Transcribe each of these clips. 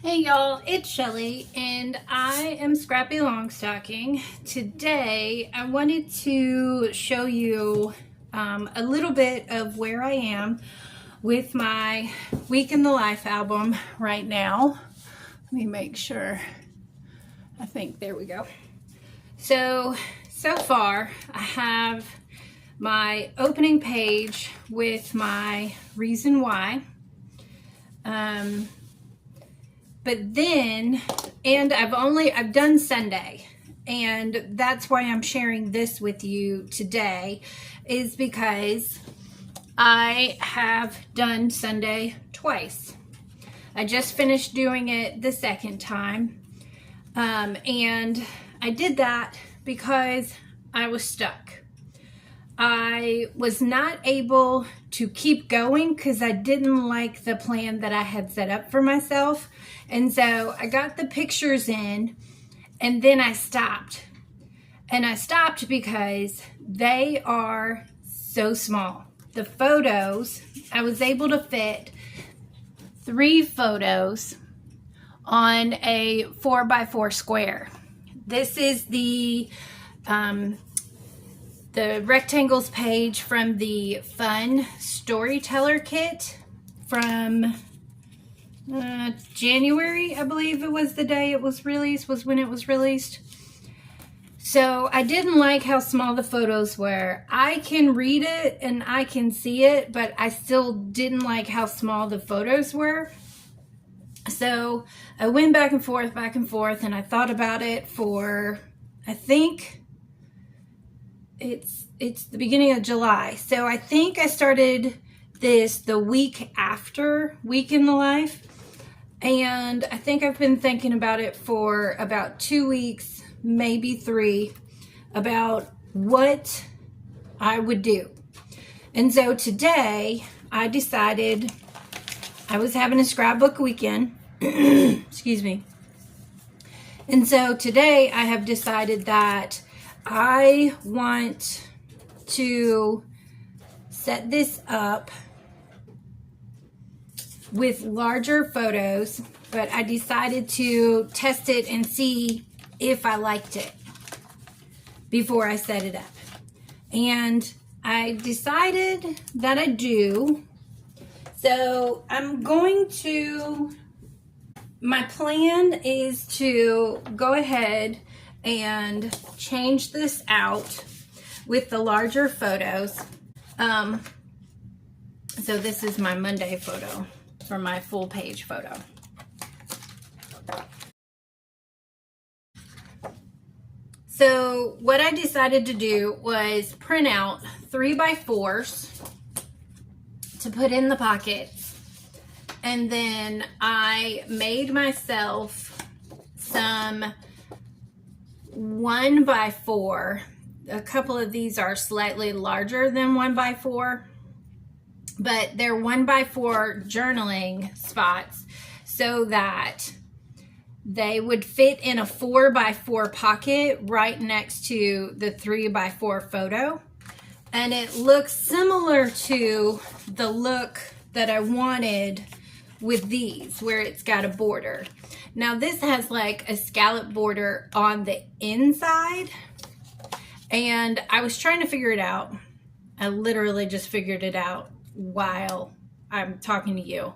Hey y'all, it's Shelly and I am Scrappy Longstocking. Today I wanted to show you a little bit of where I am with my Week in the Life album right now. Let me make sure. I think there we go. So far I have my opening page with my reason why. But then, and I've done Sunday, and that's why I'm sharing this with you today, is because I have done Sunday twice. I just finished doing it the second time, and I did that because I was stuck. I was not able to keep going because I didn't like the plan that I had set up for myself. And so I got the pictures in and then I stopped. And I stopped because they are so small. The photos, I was able to fit 3 photos on a 4x4 square. This is the rectangles page from the Fun Storyteller Kit from January, I believe it was the day it was released, was when it was released. So I didn't like how small the photos were. I can read it and I can see it, but I still didn't like how small the photos were. So I went back and forth, and I thought about it for, I think it's the beginning of July. So I think I started this the week after Week in the Life. And I think I've been thinking about it for about 2 weeks, maybe 3, about what I would do. And so today I decided I was having a scrapbook weekend. Excuse me. And so today I have decided that I want to set this up with larger photos, but I decided to test it and see if I liked it before I set it up. And I decided that I do. So my plan is to go ahead and change this out with the larger photos. So this is my Monday photo for my full page photo. So what I decided to do was print out 3x4s to put in the pockets. And then I made myself some 1x4. A couple of these are slightly larger than 1x4, but they're 1x4 journaling spots so that they would fit in a 4x4 pocket right next to the 3x4 photo. And it looks similar to the look that I wanted with these, where it's got a border. Now this has like a scallop border on the inside, and I was trying to figure it out. I literally just figured it out while I'm talking to you.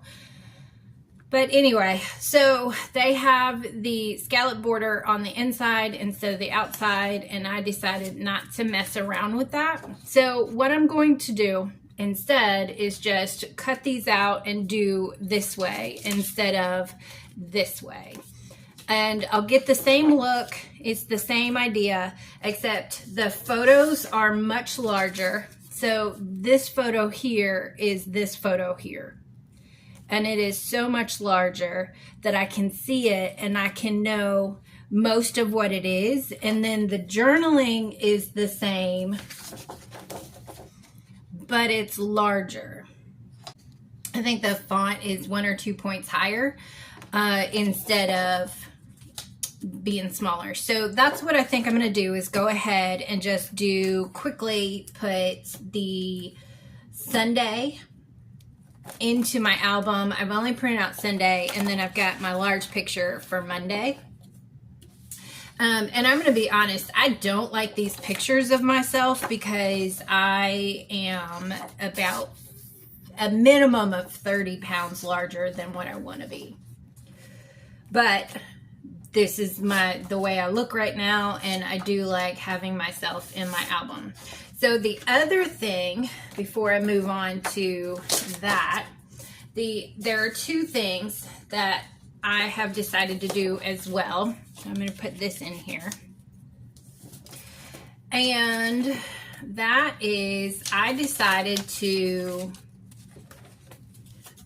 But anyway, so they have the scallop border on the inside instead of the outside, and I decided not to mess around with that. So what I'm going to do instead is just cut these out and do this way instead of this way. And I'll get the same look. It's the same idea, except the photos are much larger. So this photo here is this photo here. And it is so much larger that I can see it and I can know most of what it is. And then the journaling is the same, but it's larger. I think the font is 1 or 2 points higher instead of being smaller. So that's what I think I'm going to do, is go ahead and just quickly put the Sunday into my album. I've only printed out Sunday, and then I've got my large picture for Monday. And I'm going to be honest, I don't like these pictures of myself because I am about a minimum of 30 pounds larger than what I want to be. But this is the way I look right now, and I do like having myself in my album. So the other thing, before I move on to that, there are two things that I have decided to do as well. I'm going to put this in here. And that is, I decided to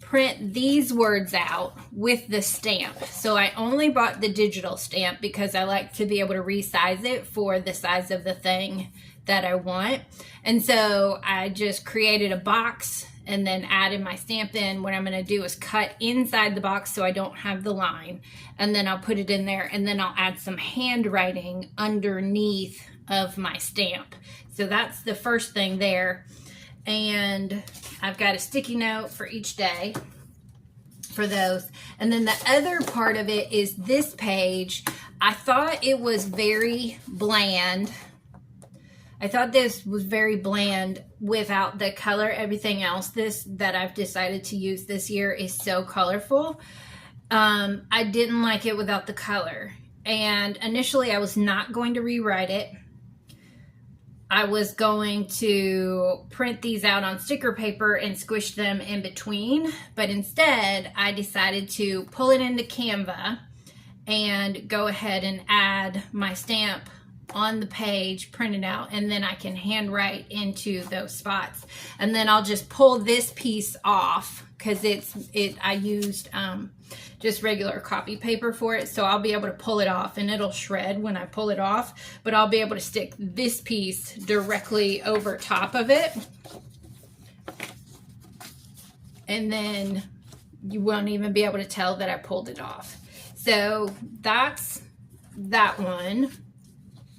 print these words out with the stamp. So I only bought the digital stamp because I like to be able to resize it for the size of the thing that I want. And so I just created a box and then added my stamp in. What I'm going to do is cut inside the box so I don't have the line, and then I'll put it in there, and then I'll add some handwriting underneath of my stamp. So that's the first thing there. And I've got a sticky note for each day for those. And then the other part of it is this page. I thought it was very bland. I thought this was very bland without the color. Everything else that I've decided to use this year is so colorful. I didn't like it without the color. And initially I was not going to rewrite it. I was going to print these out on sticker paper and squish them in between. But instead I decided to pull it into Canva and go ahead and add my stamp on the page, print it out, and then I can handwrite into those spots. And then I'll just pull this piece off because I used just regular copy paper for it, so I'll be able to pull it off, and it'll shred when I pull it off, but I'll be able to stick this piece directly over top of it, and then you won't even be able to tell that I pulled it off. So that's that one.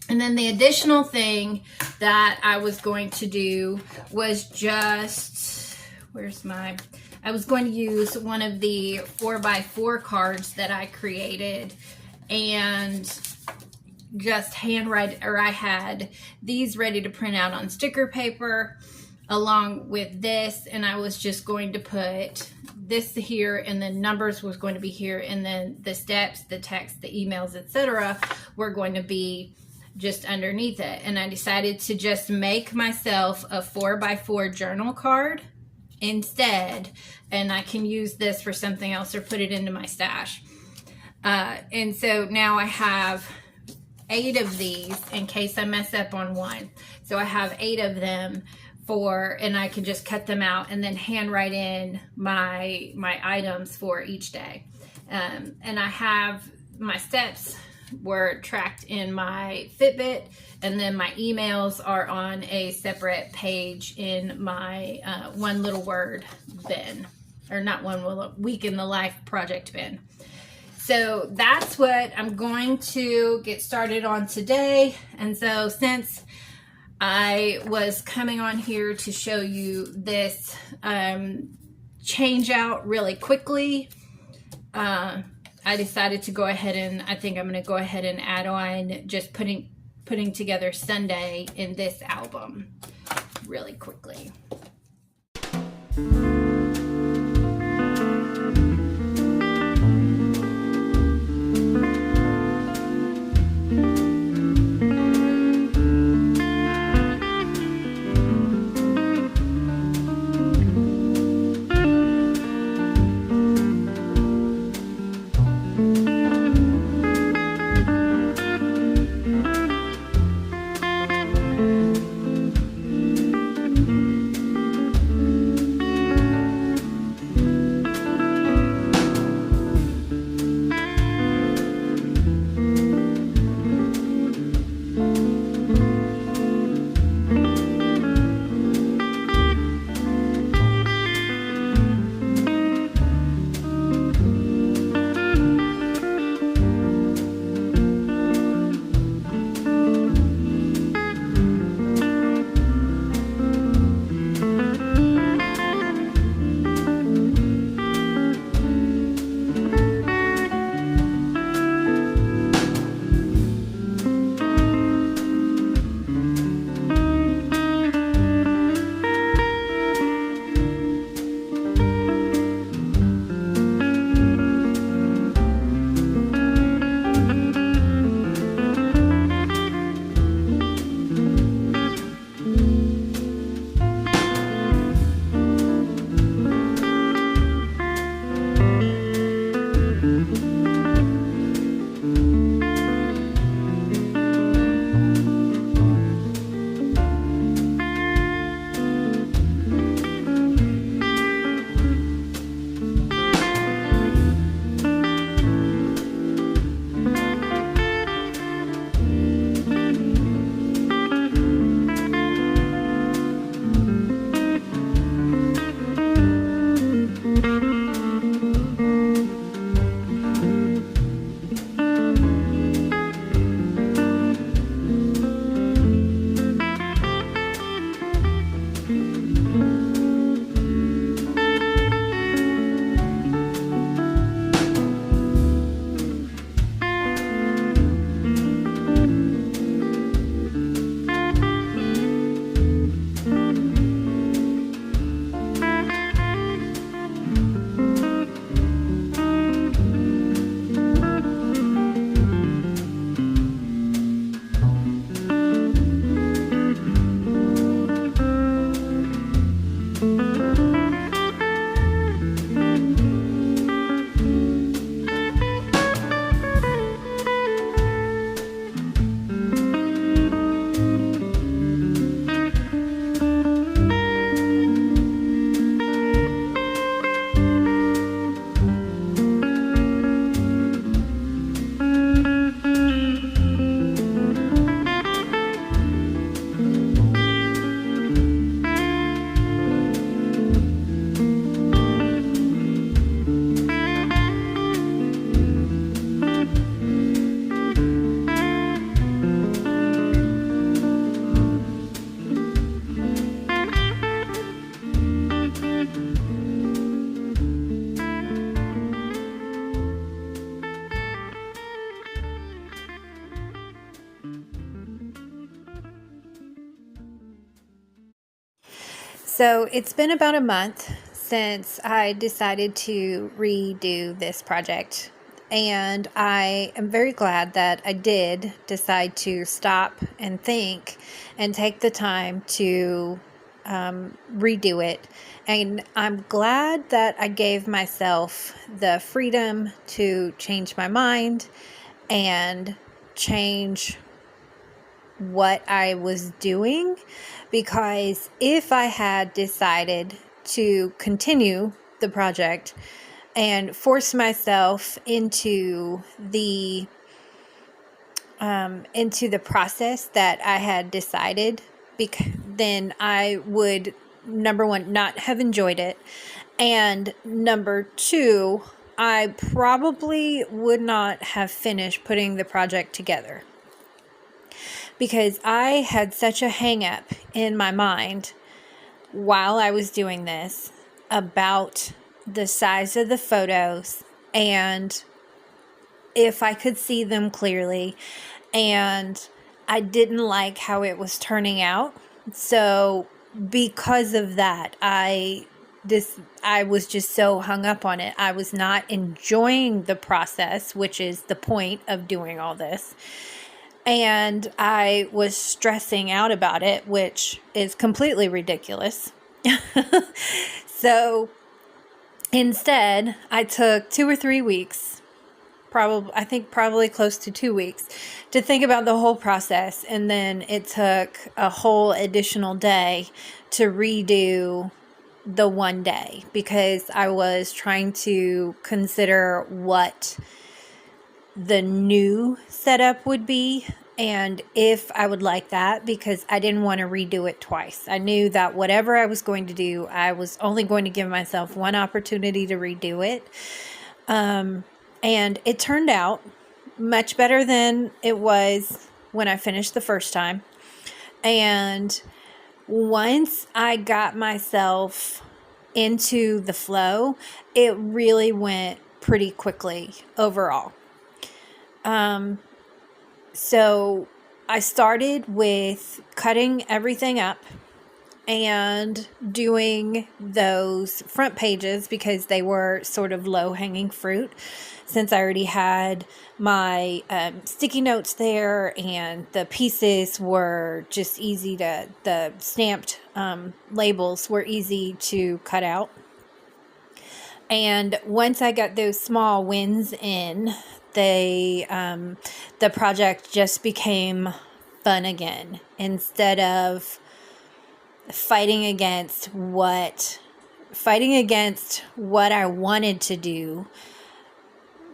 And then the additional thing that I was going to do was just, I was going to use one of the 4x4 cards that I created and just handwrite, or I had these ready to print out on sticker paper along with this, and I was just going to put this here, and then numbers was going to be here, and then the steps, the text, the emails, etc. were going to be just underneath it. And I decided to just make myself a 4x4 journal card instead, and I can use this for something else or put it into my stash. And so now I have 8 of these in case I mess up on one. So I have 8 of them and I can just cut them out and then handwrite in my items for each day. And I have my steps were tracked in my Fitbit, and then my emails are on a separate page in my One Little Word bin, or not One Little Week in the Life project bin. So that's what I'm going to get started on today. And so since I was coming on here to show you this change out really quickly, I decided to go ahead and I think I'm going to go ahead and add on just putting together Sunday in this album really quickly. So it's been about a month since I decided to redo this project, and I am very glad that I did decide to stop and think and take the time to redo it. And I'm glad that I gave myself the freedom to change my mind and change what I was doing, because if I had decided to continue the project and force myself into the process that I had decided, then I would, number one, not have enjoyed it, and number two, I probably would not have finished putting the project together, because I had such a hang up in my mind while I was doing this about the size of the photos and if I could see them clearly, and I didn't like how it was turning out. So because of that, I was just so hung up on it. I was not enjoying the process, which is the point of doing all this. And I was stressing out about it, which is completely ridiculous. So instead, I took 2 or 3 weeks, probably close to 2 weeks, to think about the whole process. And then it took a whole additional day to redo the one day, because I was trying to consider what the new setup would be and if I would like that, because I didn't want to redo it twice. I knew that whatever I was going to do, I was only going to give myself one opportunity to redo it. And it turned out much better than it was when I finished the first time. And once I got myself into the flow, it really went pretty quickly overall. So I started with cutting everything up and doing those front pages because they were sort of low-hanging fruit, since I already had my sticky notes there, and the pieces were just the stamped labels were easy to cut out. And once I got those small wins in, the project just became fun again, instead of fighting against what I wanted to do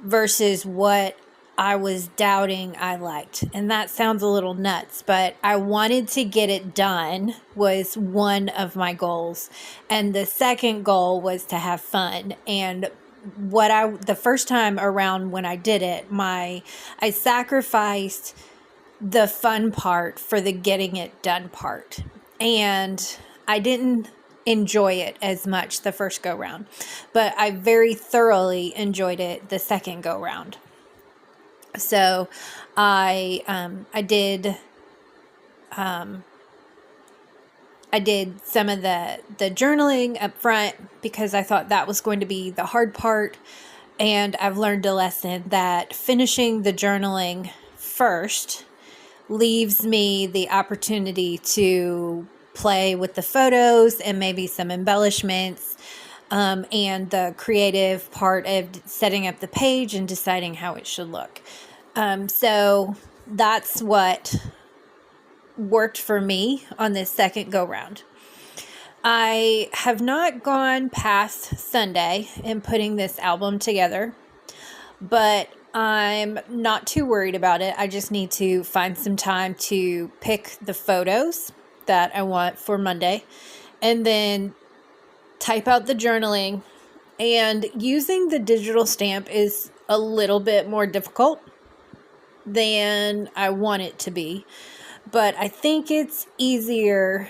versus what I was doubting I liked. And that sounds a little nuts, but I wanted to get it done was one of my goals. And the second goal was to have fun. And the first time around when I did it, I sacrificed the fun part for the getting it done part. And I didn't enjoy it as much the first go round, but I very thoroughly enjoyed it the second go round. So I did some of the journaling up front because I thought that was going to be the hard part. And I've learned a lesson that finishing the journaling first leaves me the opportunity to play with the photos and maybe some embellishments, and the creative part of setting up the page and deciding how it should look. So that's what worked for me on this second go round. I have not gone past Sunday in putting this album together, but I'm not too worried about it. I just need to find some time to pick the photos that I want for Monday, and then type out the journaling. And using the digital stamp is a little bit more difficult than I want it to be, but I think it's easier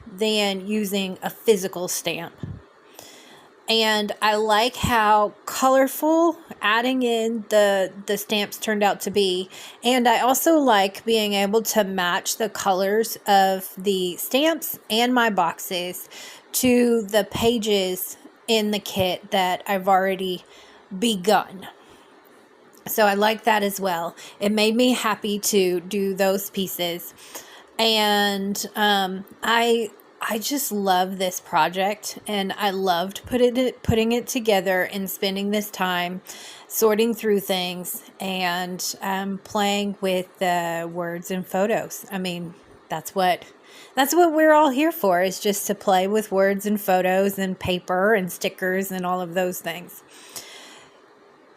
than using a physical stamp. And I like how colorful adding in the stamps turned out to be. And I also like being able to match the colors of the stamps and my boxes to the pages in the kit that I've already begun. So I like that as well. It made me happy to do those pieces. And I just love this project, and I loved putting it together and spending this time sorting through things and playing with the words and photos. I mean, that's what we're all here for, is just to play with words and photos and paper and stickers and all of those things.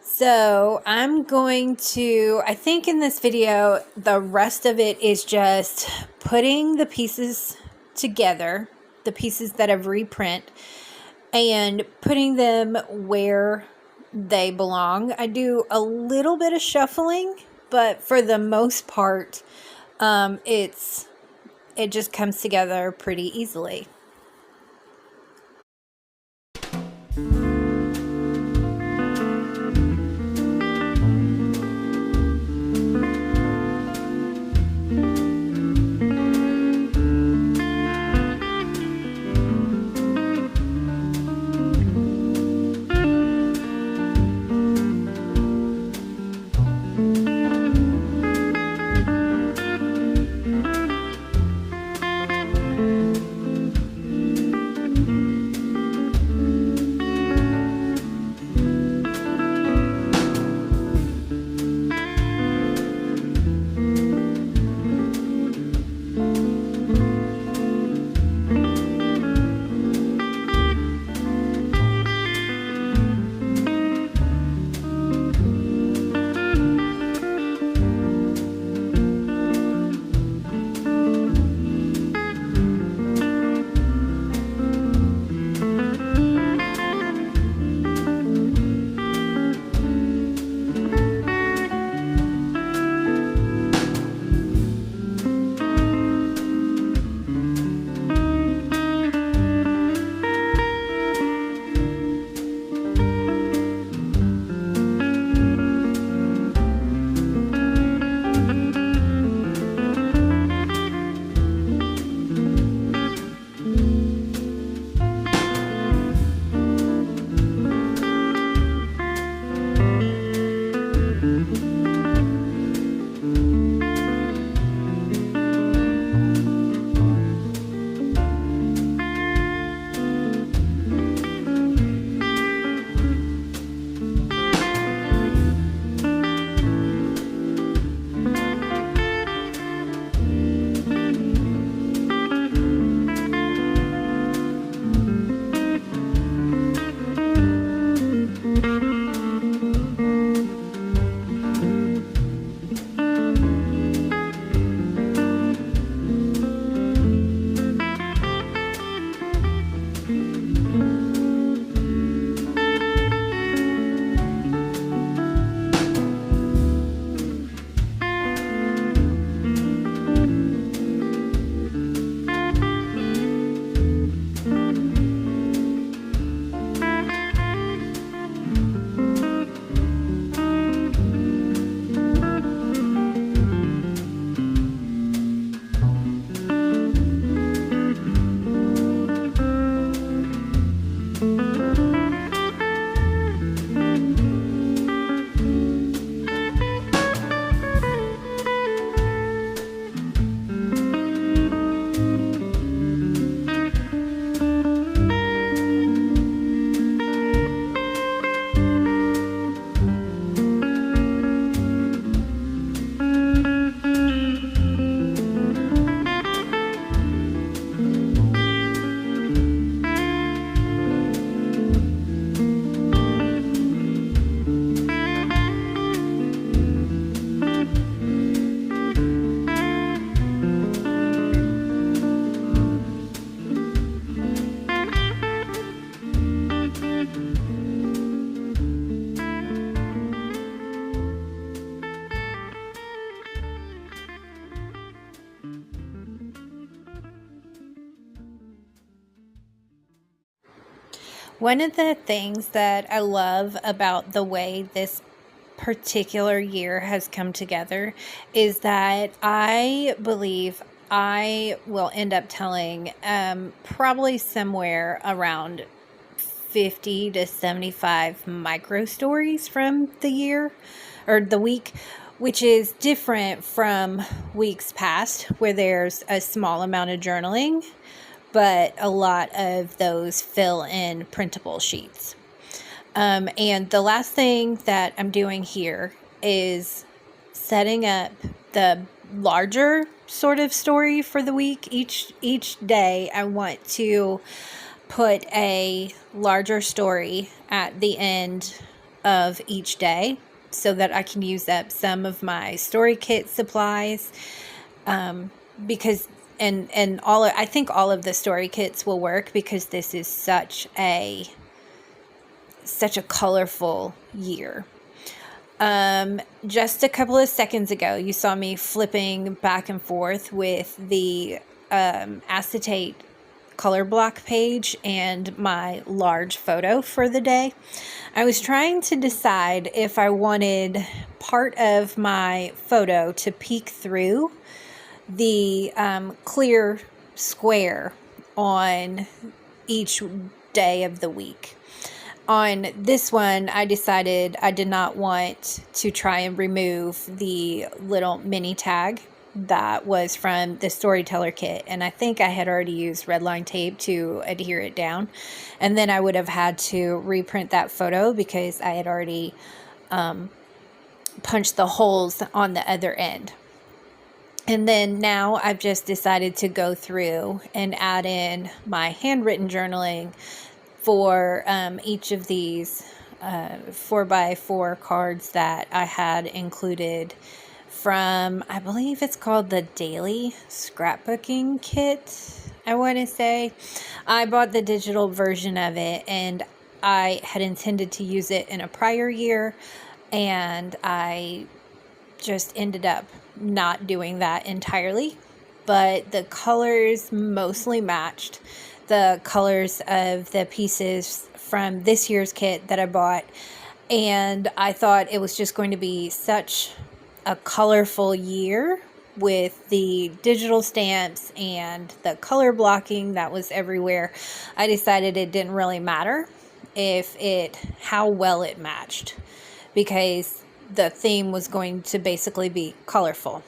So I'm going to, I think in this video, the rest of it is just putting the pieces together, the pieces that I've reprint, and putting them where they belong. I do a little bit of shuffling, but for the most part, it just comes together pretty easily. One of the things that I love about the way this particular year has come together is that I believe I will end up telling probably somewhere around 50 to 75 micro stories from the year or the week, which is different from weeks past where there's a small amount of journaling, but a lot of those fill in printable sheets. And the last thing that I'm doing here is setting up the larger sort of story for the week. Each day I want to put a larger story at the end of each day so that I can use up some of my story kit supplies, because I think all of the story kits will work because this is such a colorful year. Just a couple of seconds ago, you saw me flipping back and forth with the acetate color block page and my large photo for the day. I was trying to decide if I wanted part of my photo to peek through the clear square on each day of the week. On this one, I decided I did not want to try and remove the little mini tag that was from the Storyteller kit. And I think I had already used redline tape to adhere it down. And then I would have had to reprint that photo because I had already punched the holes on the other end. And then now I've just decided to go through and add in my handwritten journaling for each of these 4x4 cards that I had included from, I believe it's called the Daily Scrapbooking Kit, I want to say. I bought the digital version of it, and I had intended to use it in a prior year, and I just ended up not doing that entirely. But the colors mostly matched the colors of the pieces from this year's kit that I bought, and I thought it was just going to be such a colorful year with the digital stamps and the color blocking that was everywhere. I decided it didn't really matter how well it matched, because the theme was going to basically be colorful.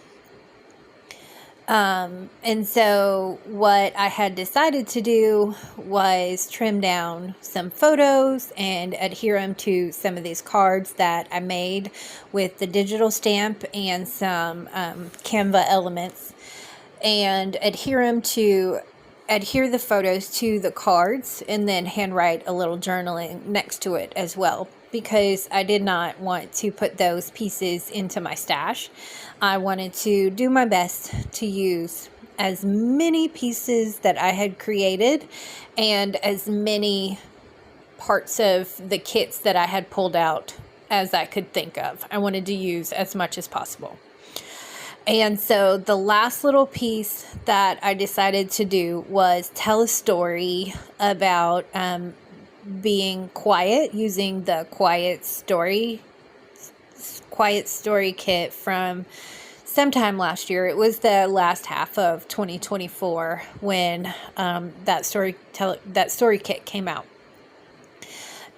And so what I had decided to do was trim down some photos and adhere them to some of these cards that I made with the digital stamp and some Canva elements, and adhere the photos to the cards, and then handwrite a little journaling next to it as well, because I did not want to put those pieces into my stash. I wanted to do my best to use as many pieces that I had created and as many parts of the kits that I had pulled out as I could think of. I wanted to use as much as possible. And so the last little piece that I decided to do was tell a story about being quiet, using the quiet story kit from sometime last year. It was the last half of 2024 when that story kit came out.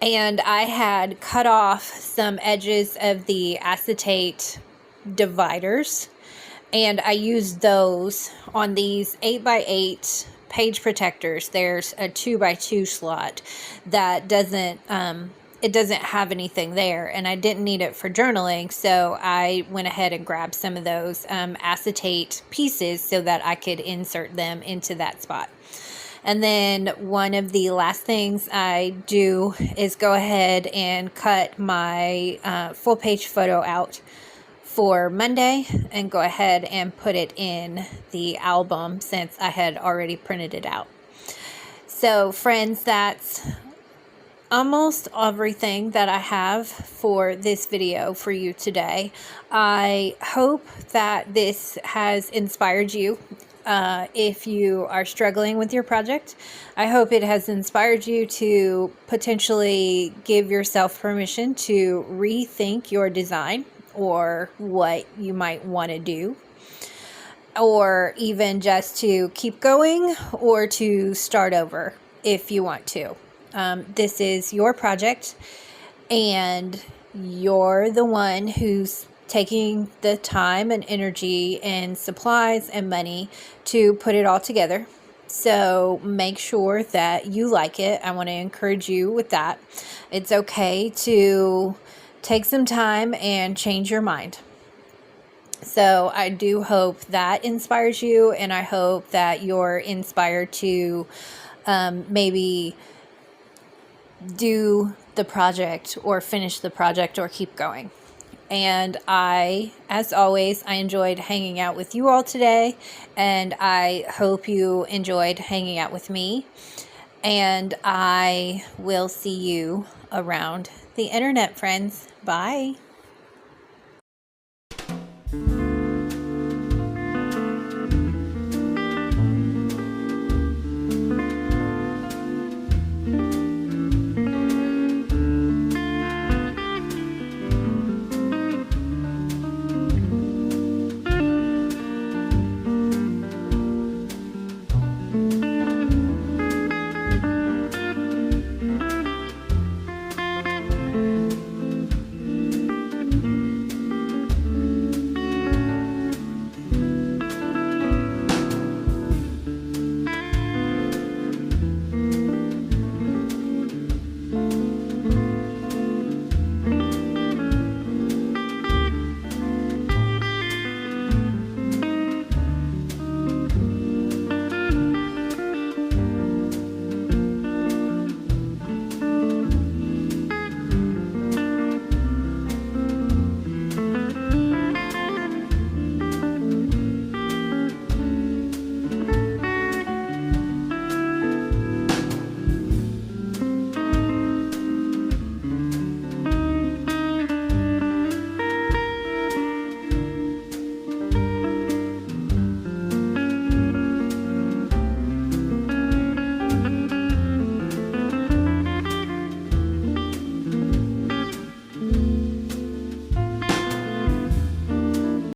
And I had cut off some edges of the acetate dividers, and I used those on these 8x8 page protectors. There's a 2x2 slot that doesn't have anything there, and I didn't need it for journaling, so I went ahead and grabbed some of those acetate pieces so that I could insert them into that spot. And then one of the last things I do is go ahead and cut my full page photo out for Monday and go ahead and put it in the album since I had already printed it out. So friends, that's almost everything that I have for this video for you today. I hope that this has inspired you. If you are struggling with your project, I hope it has inspired you to potentially give yourself permission to rethink your design or what you might want to do. or even just to keep going or to start over if you want to. This is your project, and you're the one who's taking the time and energy and supplies and money to put it all together. So make sure that you like it. I want to encourage you with that. It's okay to take some time and change your mind. So I do hope that inspires you, and I hope that you're inspired to maybe do the project or finish the project or keep going. And as always, I enjoyed hanging out with you all today, and I hope you enjoyed hanging out with me. And I will see you around the internet, friends. Bye.